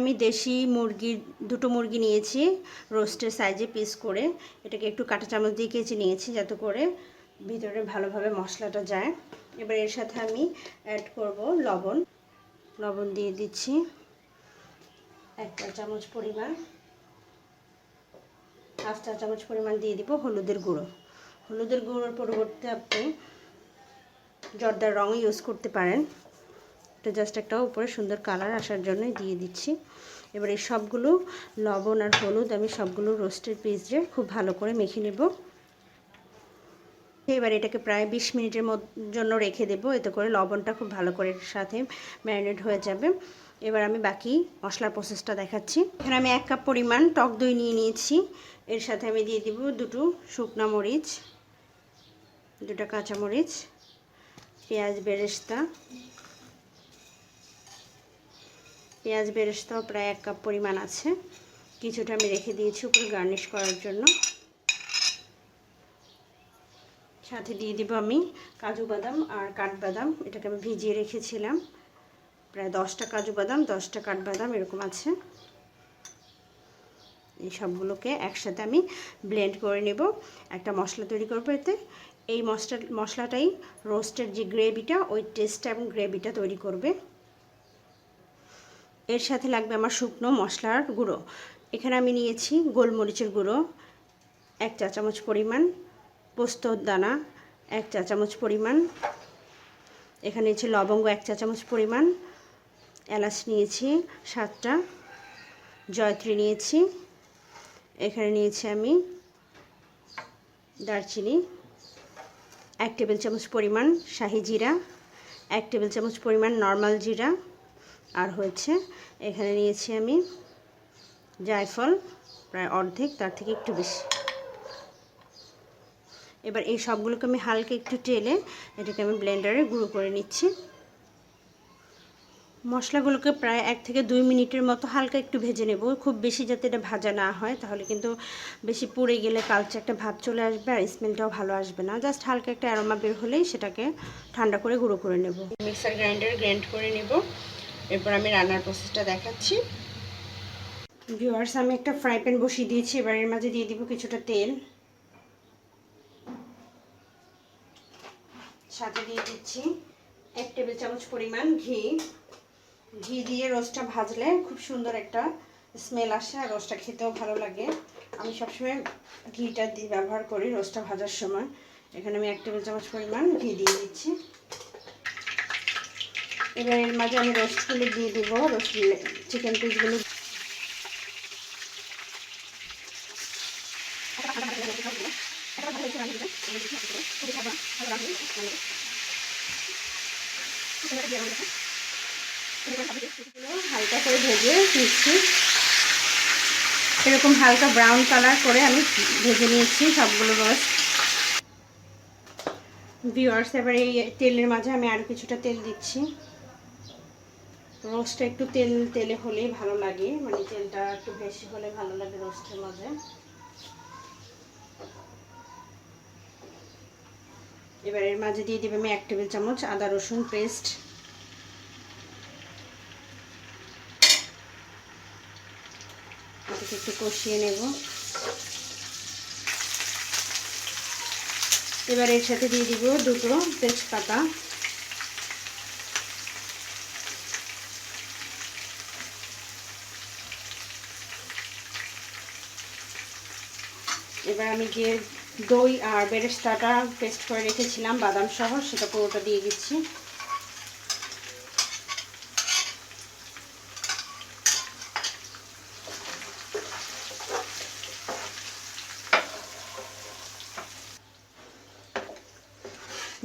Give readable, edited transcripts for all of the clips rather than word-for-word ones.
আমি দেশি মুরগির দুটো মুরগি নিয়েছি রোস্টের সাইজে পিস করে। এটাকে একটু কাঁটা চামচ দিয়ে কেচে নিয়েছি যাতে করে ভিতরে ভালোভাবে মশলাটা যায়। এবার এর সাথে আমি অ্যাড করব লবণ। লবণ দিয়ে দিচ্ছি 1 চা চামচ পরিমাণ। হাফ চা চামচ পরিমাণ দিয়ে দিব হলুদের গুঁড়ো। হলুদের গুঁড়োর পরিবর্তে আপনি জর্দার রঙ ইউজ করতে পারেন। এটা জাস্ট একটা উপরে সুন্দর কালার আসার জন্যই দিয়ে দিচ্ছি। এবার এই সবগুলো লবণ আর হলুদ আমি সবগুলো রোস্টের পিসে খুব ভালো করে মেখে নেব। এবার এটাকে প্রায় 20 মিনিটের জন্য রেখে দেব, এতে করে লবণটা খুব ভালো করে সাথে ম্যারিনেট হয়ে যাবে। এবার আমি বাকি মশলার প্রসেসটা দেখাচ্ছি। এখানে আমি 1 কাপ পরিমাণ টক দই নিয়ে নিয়েছি। এর সাথে আমি দিয়ে দিব 2টো শুকনো মরিচ, 2টা কাঁচা মরিচ, পেঁয়াজ বেরেস্তা। পেঁয়াজ বেরেস্তাও প্রায় 1 কাপ পরিমাণ আছে, কিছুটা আমি রেখে দিয়েছি উপরে গার্নিশ করার জন্য। সাথে দিয়ে দিব আমি কাজু বাদাম আর কাঠবাদাম, এটাকে আমি ভিজিয়ে রেখেছিলাম। প্রায় 10টা কাজু বাদাম 10টা কাঠবাদাম এরকম আছে। এই সবগুলোকে একসাথে আমি ব্লেন্ড করে নেব, একটা মশলা তৈরি করব। এতে এই মশলাটাই রোস্টের যে গ্রেভিটা ওই টেস্টটা এবং গ্রেভিটা তৈরি করবে। এর সাথে লাগবে আমার শুকনো মশলার গুঁড়ো। এখানে আমি নিয়েছি গোলমরিচের গুঁড়ো 1 চা চামচ পরিমাণ, পোস্তর দানা 1 চা চামচ পরিমাণ, এখানে নিয়েছি লবঙ্গ 1 চা চামচ পরিমাণ, এলাচ নিয়েছি 7টা, জয়ত্রী নিয়েছি, এখানে নিয়েছি আমি দারচিনি 1 টেবিল চামচ পরিমাণ, শাহি জিরা 1 টেবিল চামচ পরিমাণ, নর্মাল জিরা, আর হচ্ছে এখানে নিয়েছি আমি জায়ফল প্রায় অর্ধেক, তার থেকে একটু বেশি। এবার এই সবগুলোকে আমি হালকা একটু টেলে এটাকে আমি ব্লেন্ডারে গুঁড়ো করে নিচ্ছি। মশলাগুলোকে প্রায় 1 থেকে 2 মিনিটের মতো হালকা একটু ভেজে নেব, খুব বেশি যাতে এটা ভাজা না হয়, তাহলে কিন্তু বেশি পুড়ে গেলে কালচে একটা ভাব চলে আসবে আর স্মেলটাও ভালো আসবে না। জাস্ট হালকা একটা অ্যারোমা বের হলেই সেটাকে ঠান্ডা করে গুঁড়ো করে নেব। মিক্সার গ্রাইন্ডারে গ্রাইন্ড করে নেব। এরপর আমি রান্নার প্রসেসটা দেখাচ্ছি। ভিউয়ার্স, আমি একটা ফ্রাই প্যান বসিয়ে দিয়েছি। এবার এর মাঝে দিয়ে দিব কিছুটা তেল, সাথে দিয়ে দিচ্ছি 1 টেবিল চামচ পরিমাণ ঘি। ঘি দিয়ে রোস্টটা ভাজলে খুব সুন্দর একটা স্মেল আসে আর রোস্টটা খেতেও ভালো লাগে। আমি সবসময় ঘিটা দিয়ে ব্যবহার করি রোস্টটা ভাজার সময়। এখানে আমি 1 টেবিল চামচ পরিমাণ ঘি দিয়ে দিচ্ছি। এবার এর মাঝে আমি রোস্টগুলো দিয়ে দেবো, রোস্ট চিকেন পিসগুলো। হালকা করে ভেজে নিচ্ছি, এরকম হালকা ব্রাউন কালার করে আমি ভেজে নিয়েছি সবগুলো রোস্ট। ভিউয়ার্স, এবার এই তেলের মাঝে আমি আরও কিছুটা তেল দিচ্ছি। রোস্টটা একটু তেলে হলেই ভালো লাগে, মানে তেলটা একটু বেশি হলে ভালো লাগে রোস্টের মাঝে। এবার এর মাঝে দিয়ে দেব আমি 1 টেবিল চামচ আদা রসুন পেস্ট। এটাকে একটু কষিয়ে নেব। এবার এর সাথে দিয়ে দিব 2টো তেজপাতা। এবার আমি যে দই আর বেরেস্তাটা পেস্ট করে রেখেছিলাম বাদাম সহ, সেটা পুরোটা দিয়ে দিচ্ছি।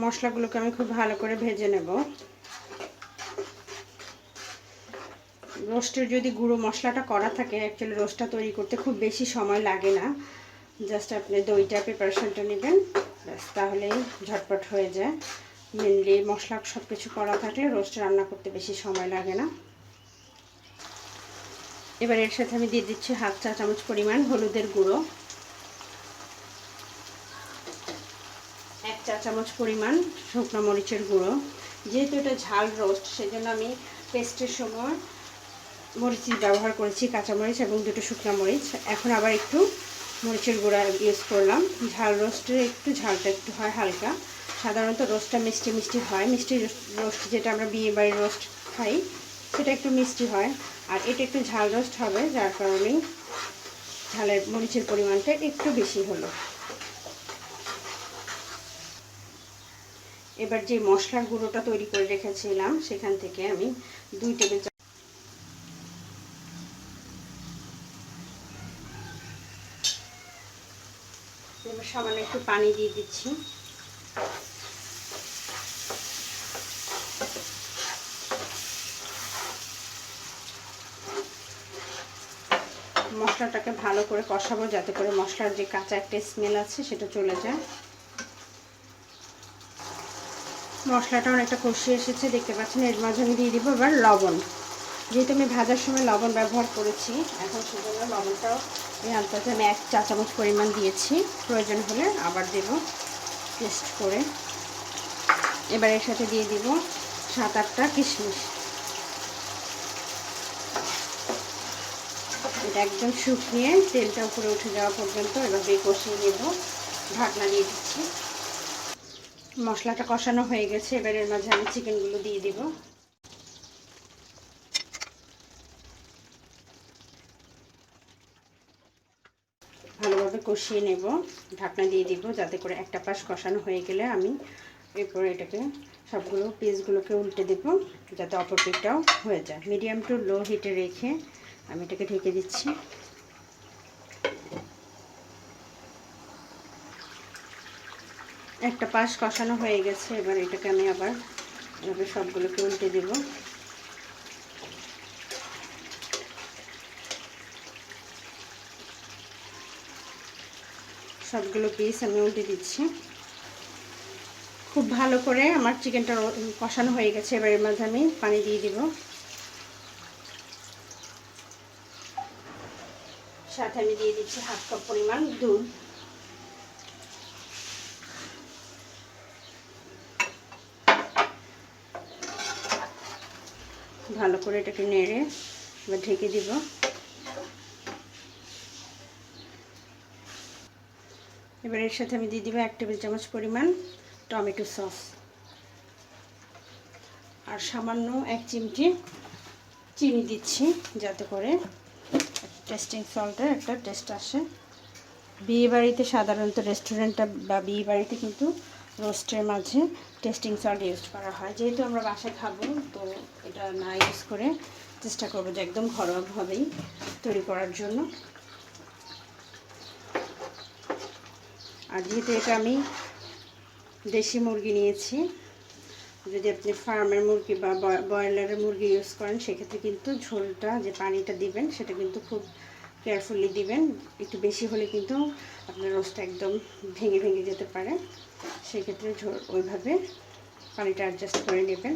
মশলাগুলোকে আমি খুব ভালো করে ভেজে নেব। রোস্টের যদি গুঁড়ো মশলাটা করা থাকে, অ্যাকচুয়ালি রোস্টটা তৈরি করতে খুব বেশি সময় লাগে না। জাস্ট আপনি দইটা প্রিপারেশনটা নেবেন, ব্যাস তাহলেই ঝটপট হয়ে যায়। মেনলি মশলা সব কিছু করা থাকলে রোস্ট রান্না করতে বেশি সময় লাগে না। এবার এর সাথে আমি দিয়ে দিচ্ছি 1/2 চা চামচ পরিমাণ হলুদের গুঁড়ো, 1 চা চামচ পরিমাণ শুকনো মরিচের গুঁড়ো। যেহেতু এটা ঝাল রোস্ট, সেজন্য আমি পেস্টের সময় মরিচ ব্যবহার করেছি, কাঁচামরিচ এবং 2টো শুকনো মরিচ। এখন আবার একটু মরিচের গুঁড়া ইউজ করলাম। ঝাল রোস্টের একটু ঝালটা একটু হয় হালকা, সাধারণত রোস্টটা মিষ্টি মিষ্টি হয়। মিষ্টি রোস্ট যেটা আমরা বিয়ে বাড়ির রোস্ট খাই সেটা একটু মিষ্টি হয়, আর এটা একটু ঝাল রোস্ট হবে, যার কারণেই ঝালের মরিচের পরিমাণটা একটু বেশি হলো। এবার যে মশলার গুঁড়োটা তৈরি করে রেখেছিলাম সেখান থেকে আমি 2 টেবিল চামচ, এবার সামান্য একটু পানি দিয়ে দিচ্ছি। মশলাটাকে ভালো করে কষাবো, যাতে করে মশলার যে কাঁচা একটা স্মেল আছে সেটা চলে যায়। মশলাটা অনেকটা কষিয়ে এসেছে, দেখতে পাচ্ছেন। এর মাঝে আমি দিয়ে দিব এবার লবণ। যেহেতু আমি ভাজার সময় লবণ ব্যবহার করেছি, এখন সেজন্য লবণটাও এই আন্দাজে আমি 1 চা চামচ পরিমাণ দিয়েছি। প্রয়োজন হলে আবার দেব টেস্ট করে। এবার এর সাথে দিয়ে দিব 7-8টা কিশমিশ। এটা একদম শুকিয়ে তেলটা উপরে উঠে যাওয়া পর্যন্ত এভাবে কষিয়ে নেব। ঢাকনা দিয়ে দিচ্ছি। মশলাটা কষানো হয়ে গেছে, এবার এর মাঝে আমি চিকেনগুলো দিয়ে দিব। ভালোভাবে কষিয়ে নেব, ঢাকনা দিয়ে দিব, যাতে করে একটা পাশ কষানো হয়ে গেলে আমি এরপরে এটাকে সবগুলো পিসগুলোকে উল্টে দেব, যাতে অপর পিঠটাও হয়ে যায়। মিডিয়াম টু লো হিটে রেখে আমি এটাকে ঢেকে দিচ্ছি। একটা পাশ কষানো হয়ে গেছে, এবার এটাকে আমি আবার এভাবে সবগুলোকে উল্টে দেব। সবগুলো পিস আমি উল্টে দিচ্ছি। খুব ভালো করে আমার চিকেনটা কষানো হয়ে গেছে, এবার এর মাঝে আমি পানি দিয়ে দিব। সাথে আমি দিয়ে দিচ্ছি 1/2 কাপ পরিমাণ দুধ। ভালো করে এটাকে নেড়ে এবার ঢেকে দিব। এবার এর সাথে আমি দিয়ে দিব 1 টেবিল চামচ পরিমাণ টমেটো সস, আর সামান্য 1 চিমটি চিনি দিচ্ছি, যাতে করে টেস্টিং সল্টের একটা টেস্ট আসে। বিয়ে বাড়িতে সাধারণত রেস্টুরেন্টটা বা বিয়ে বাড়িতে কিন্তু রোস্টের মাঝে টেস্টিং সল্ট ইউজ করা হয়। যেহেতু আমরা বাসায় খাবো, তো এটা না ইউজ করে চেষ্টা করবো যে একদম ঘরোয়াভাবেই তৈরি করার জন্য। আর যেহেতু এটা আমি দেশি মুরগি নিয়েছি, যদি আপনি ফার্মের মুরগি বা ব্রয়লারের মুরগি ইউজ করেন, সেক্ষেত্রে কিন্তু ঝোলটা যে পানিটা দিবেন সেটা কিন্তু খুব কেয়ারফুলি দিবেন। একটু বেশি হলে কিন্তু আপনার রোস্টটা একদম ভেঙে ভেঙে যেতে পারে, সেক্ষেত্রে ঝোল ওইভাবে পানিটা অ্যাডজাস্ট করে নেবেন।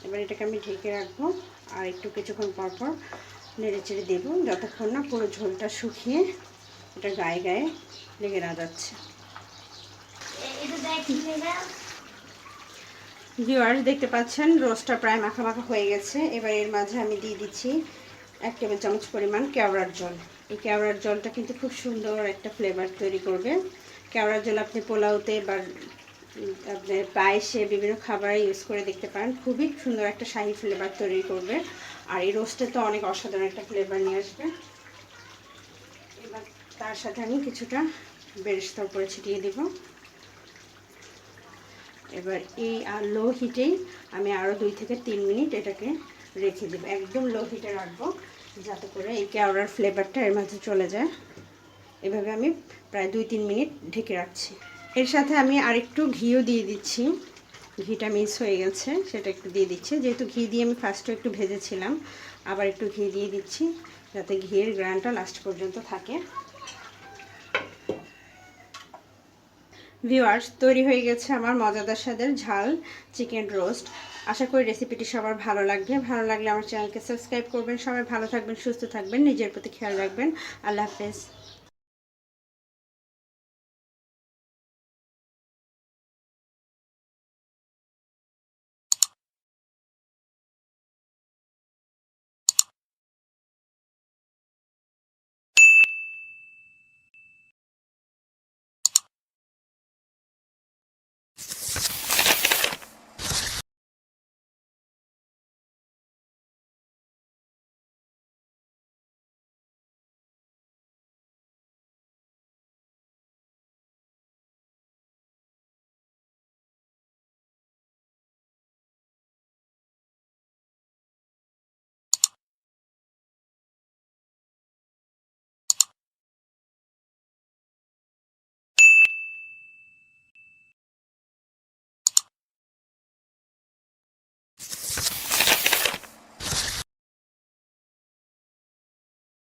এবার এটাকে আমি ঢেকে রাখবো, আর একটু কিছুক্ষণ পরপর নেড়ে চেড়ে দেবো, যতক্ষণ না পুরো ঝোলটা শুকিয়ে এটা গায়ে গায়ে লেগে না যাচ্ছে। ভিউয়ার্স, দেখতে পাচ্ছেন রোস্টটা প্রায় মাখা মাখা হয়ে গেছে। এবার এর মাঝে আমি দিয়ে দিচ্ছি 1 টেবিল চামচ পরিমাণ কেওড়ার জল। এই কেওড়ার জলটা কিন্তু খুব সুন্দর একটা ফ্লেভার তৈরি করবে। কেওড়ার জল আপনি পোলাওতে বা আপনার পায়েসে বিভিন্ন খাবারে ইউজ করে দেখতে পারেন, খুবই সুন্দর একটা শাহি ফ্লেভার তৈরি করবে, আর এই রোস্টে তো অনেক অসাধারণ একটা ফ্লেভার নিয়ে আসবে। এবার তার সাথে আমি কিছুটা বেরেস্তা উপরে ছিটিয়ে দেব। এবার এই লো হিটেই আমি আরও 2 থেকে 3 মিনিট এটাকে রেখে দেব। একদম লো হিটে রাখবো, যাতে করে এই কেওড়ার ফ্লেভারটা এর মাঝে চলে যায়। এভাবে আমি প্রায় 2-3 মিনিট ঢেকে রাখছি। এর সাথে আমি আরেকটু ঘিও দিয়ে দিচ্ছি। ঘিটা মিস হয়ে গেছে, সেটা একটু দিয়ে দিচ্ছি। যেহেতু ঘি দিয়ে আমি ফার্স্টে একটু ভেজেছিলাম, আবার একটু ঘি দিয়ে দিচ্ছি, যাতে ঘিয়ের গ্রানটা লাস্ট পর্যন্ত থাকে। ভিউয়ার্স, তৈরি হয়ে গেছে আমার মজাদার স্বাদের ঝাল চিকেন রোস্ট। আশা করি রেসিপিটি সবার ভালো লাগবে। ভালো লাগলে আমার চ্যানেলকে সাবস্ক্রাইব করবেন। সবাই ভালো থাকবেন, সুস্থ থাকবেন, নিজের প্রতি খেয়াল রাখবেন। আল্লাহ হাফেজ।